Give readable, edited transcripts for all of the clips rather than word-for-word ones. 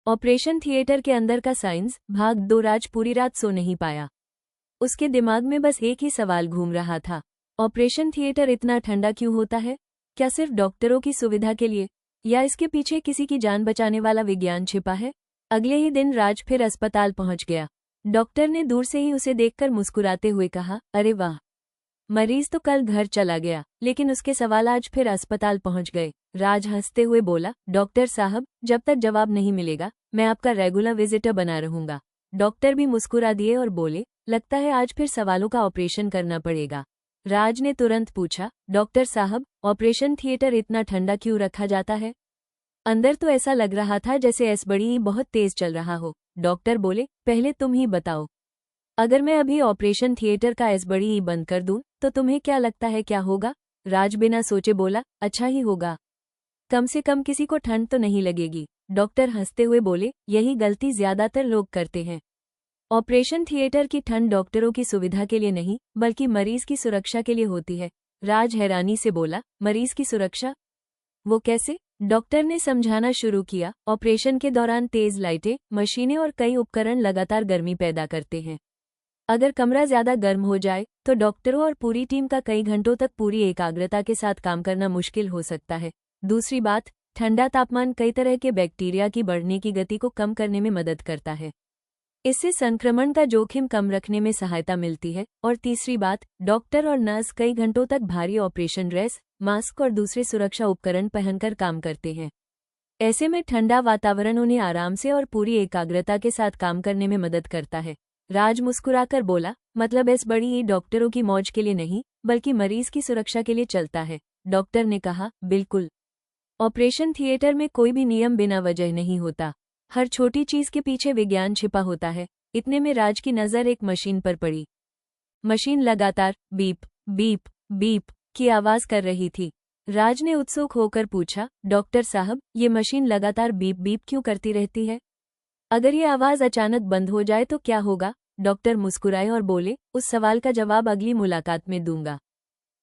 Operation theatre के अंदर का साइंस भाग 2। राज पूरी रात सो नहीं पाया। उसके दिमाग में बस एक ही सवाल घूम रहा था, ऑपरेशन थिएटर इतना ठंडा क्यों होता है? क्या सिर्फ डॉक्टरों की सुविधा के लिए, या इसके पीछे किसी की जान बचाने वाला विज्ञान छिपा है? अगले ही दिन राज फिर अस्पताल पहुंच गया। डॉक्टर ने दूर से ही उसे देखकर मुस्कुराते हुए कहा, अरे वाह, मरीज तो कल घर चला गया, लेकिन उसके सवाल आज फिर अस्पताल पहुंच गए। राज हंसते हुए बोला, डॉक्टर साहब, जब तक जवाब नहीं मिलेगा मैं आपका रेगुलर विजिटर बना रहूंगा। डॉक्टर भी मुस्कुरा दिए और बोले, लगता है आज फिर सवालों का ऑपरेशन करना पड़ेगा। राज ने तुरंत पूछा, डॉक्टर साहब, ऑपरेशन थिएटर इतना ठंडा क्यों रखा जाता है? अंदर तो ऐसा लग रहा था जैसे एसबड़ी बहुत तेज चल रहा हो। डॉक्टर बोले, पहले तुम ही बताओ, अगर मैं अभी ऑपरेशन थिएटर का एसबड़ी बंद कर दूं तो तुम्हें क्या लगता है क्या होगा? राज बिना सोचे बोला, अच्छा ही होगा, कम से कम किसी को ठंड तो नहीं लगेगी। डॉक्टर हंसते हुए बोले, यही गलती ज्यादातर लोग करते हैं। ऑपरेशन थिएटर की ठंड डॉक्टरों की सुविधा के लिए नहीं, बल्कि मरीज की सुरक्षा के लिए होती है। राज हैरानी से बोला, मरीज की सुरक्षा? वो कैसे? डॉक्टर ने समझाना शुरू किया, ऑपरेशन के दौरान तेज लाइटें, मशीनें और कई उपकरण लगातार गर्मी पैदा करते हैं। अगर कमरा ज्यादा गर्म हो जाए तो डॉक्टरों और पूरी टीम का कई घंटों तक पूरी एकाग्रता के साथ काम करना मुश्किल हो सकता है। दूसरी बात, ठंडा तापमान कई तरह के बैक्टीरिया की बढ़ने की गति को कम करने में मदद करता है। इससे संक्रमण का जोखिम कम रखने में सहायता मिलती है। और तीसरी बात, डॉक्टर और नर्स कई घंटों तक भारी ऑपरेशन ड्रेस, मास्क और दूसरे सुरक्षा उपकरण पहनकर काम करते हैं। ऐसे में ठंडा वातावरण उन्हें आराम से और पूरी एकाग्रता के साथ काम करने में मदद करता है। राज मुस्कुराकर बोला, मतलब एसबड़ी डॉक्टरों की मौज के लिए नहीं, बल्कि मरीज की सुरक्षा के लिए चलता है। डॉक्टर ने कहा, बिल्कुल, ऑपरेशन थिएटर में कोई भी नियम बिना वजह नहीं होता। हर छोटी चीज के पीछे विज्ञान छिपा होता है। इतने में राज की नजर एक मशीन पर पड़ी। मशीन लगातार बीप बीप बीप की आवाज कर रही थी। राज ने उत्सुक होकर पूछा, डॉक्टर साहब, ये मशीन लगातार बीप बीप क्यों करती रहती है? अगर ये आवाज अचानक बंद हो जाए तो क्या होगा? डॉक्टर मुस्कुराए और बोले, उस सवाल का जवाब अगली मुलाकात में दूंगा।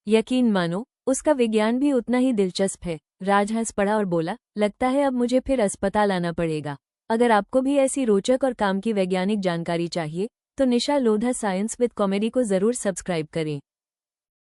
यकीन मानो, उसका विज्ञान भी उतना ही दिलचस्प है। राज हंस पड़ा और बोला, लगता है अब मुझे फिर अस्पताल आना पड़ेगा। अगर आपको भी ऐसी रोचक और काम की वैज्ञानिक जानकारी चाहिए तो निशा लोधा साइंस विद कॉमेडी को जरूर सब्सक्राइब करें।